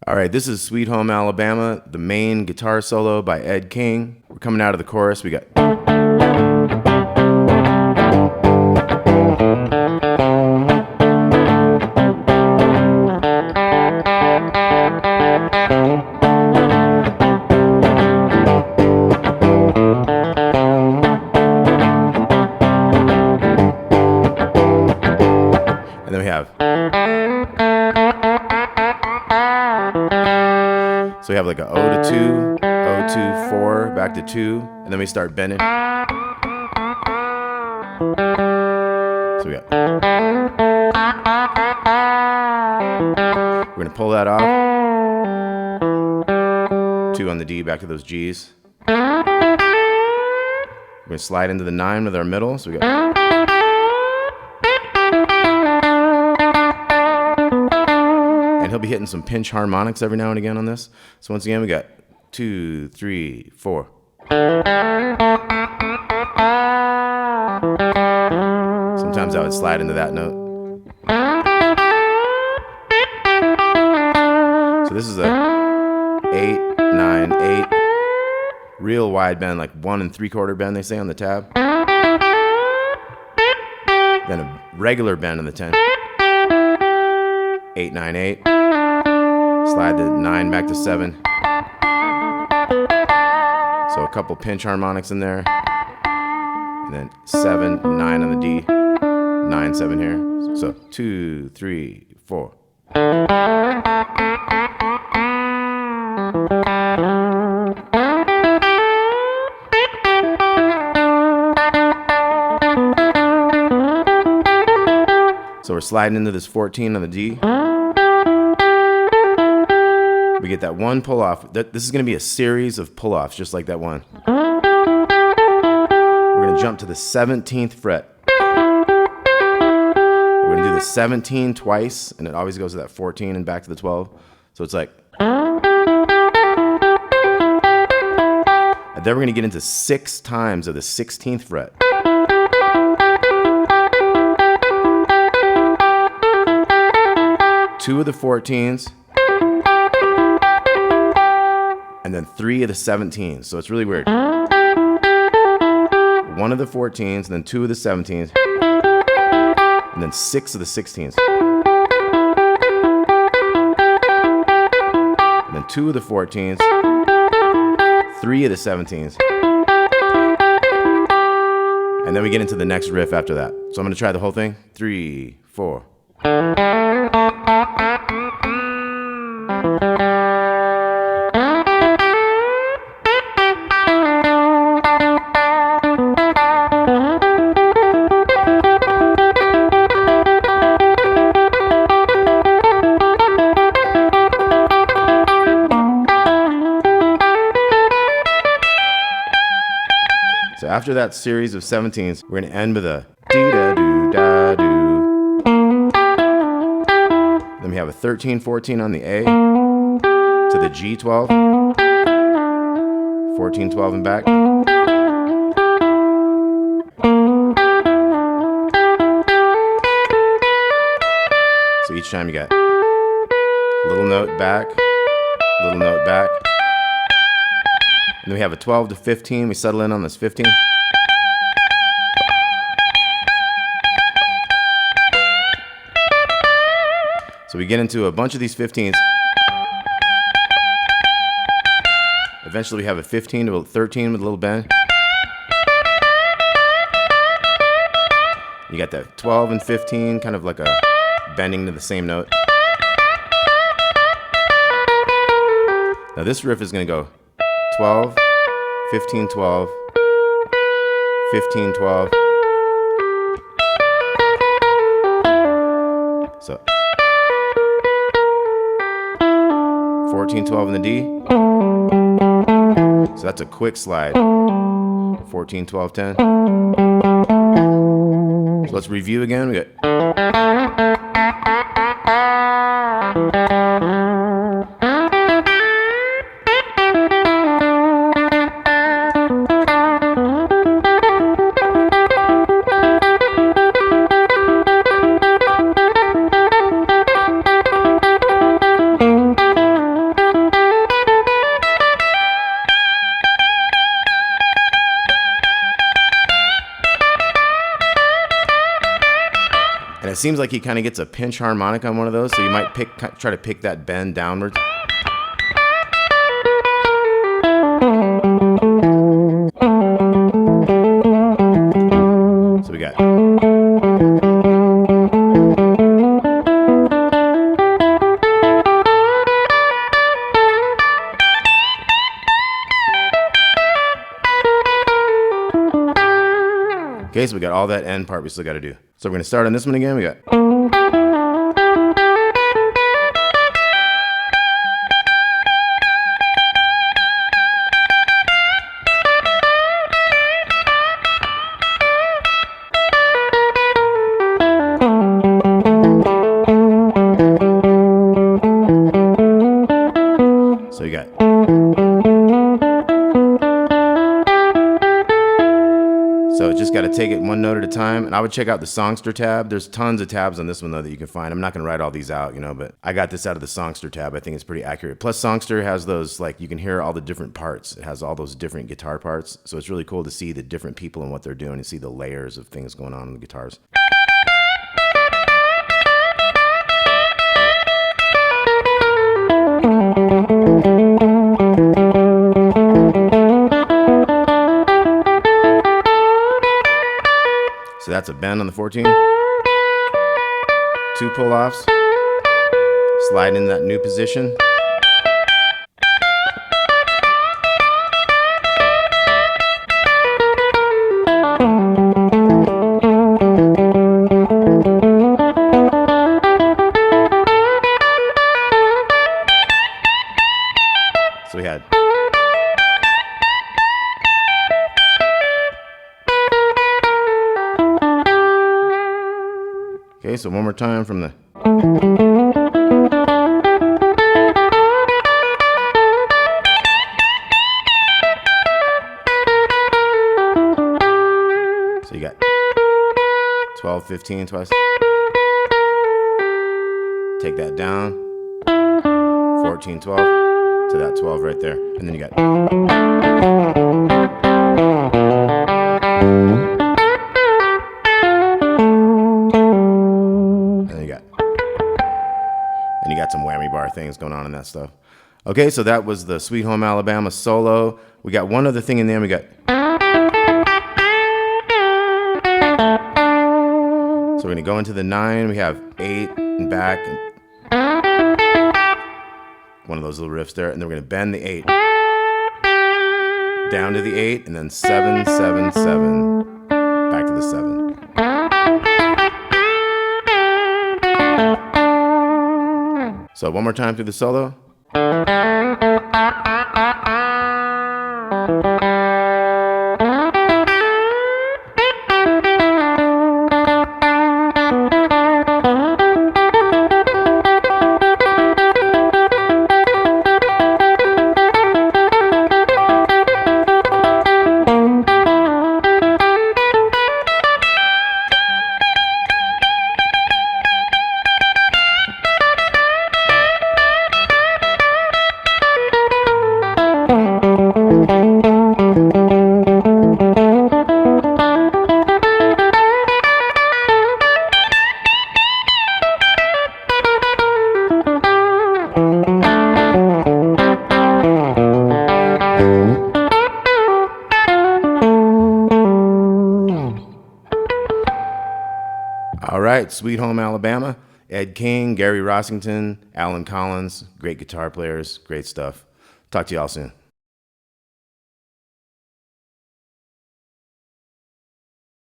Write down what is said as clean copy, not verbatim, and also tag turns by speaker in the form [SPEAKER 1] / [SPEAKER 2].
[SPEAKER 1] All right, this is Sweet Home Alabama, the main guitar solo by Ed King. We're coming out of the chorus. We got. And then we have. So we have like a O to 2, O to 4, back to 2, and then we start bending. So we got. We're going to pull that off. 2 on the D, back to those Gs. We're going to slide into the 9 with our middle. So we got. And he'll be hitting some pinch harmonics every now and again on this. So once again, we got 2, 3, 4. Sometimes I would slide into that note. So this is a 8, 9, 8. Real wide bend, like 1 3/4 bend, they say on the tab. Then a regular bend on the 10. 8, 9, 8. Slide the 9 back to 7. So a couple pinch harmonics in there. And then 7, 9 on the D. 9, 7 here. So 2, 3, 4. So we're sliding into this 14 on the D. We get that one pull off. This is going to be a series of pull offs, just like that one. We're going to jump to the 17th fret. We're going to do the 17 twice, and it always goes to that 14 and back to the 12. So it's like. And then we're going to get into 6 times of the 16th fret. Two of the 14s. And then 3 of the 17s. So it's really weird. 1 of the 14s, and then 2 of the 17s, and then 6 of the 16s. And then 2 of the 14s, 3 of the 17s. And then we get into the next riff after that. So I'm going to try the whole thing. 3, 4. So after that series of 17s, we're going to end with a dee-da-doo-da-doo. Then we have a 13, 14 on the A to the G12. 14, 12 and back. So each time you got little note back, little note back. And then we have a 12 to 15. We settle in on this 15. So we get into a bunch of these 15s. Eventually we have a 15 to a 13 with a little bend. You got that 12 and 15, kind of like a bending to the same note. Now this riff is going to go 12, 15, 12, 15, 12. So 14, 12 in the D. So that's a quick slide. 14, 12, 10. So let's review again. We got. seems like he kind of gets a pinch harmonic on one of those, so you might try to pick that bend downwards. So we got. Okay, so we got all that end part we still got to do. So we're going to start on this one again. We got. So you got. So just got to take it one note at a time. And I would check out the Songster tab. There's tons of tabs on this one, though, that you can find. I'm not going to write all these out, you know, but I got this out of the Songster tab. I think it's pretty accurate. Plus, Songster has those, like, you can hear all the different parts. It has all those different guitar parts. So it's really cool to see the different people and what they're doing and see the layers of things going on in the guitars. So that's a bend on the 14. 2 pull-offs. Slide in that new position. So we had. Okay, so one more time from the. So you got 12, 15 twice. Take that down. 14, 12 to that 12 right there. And then you got. And you got some whammy bar things going on in that stuff. Okay, so that was the Sweet Home Alabama solo. We got one other thing in there. We got. So we're going to go into the 9. We have 8 and back. One of those little riffs there. And then we're going to bend the 8. Down to the 8. And then 7, 7, 7. Back to the 7. So one more time through the solo. All right, Sweet Home Alabama, Ed King, Gary Rossington, Alan Collins, great guitar players, great stuff. Talk to you all soon.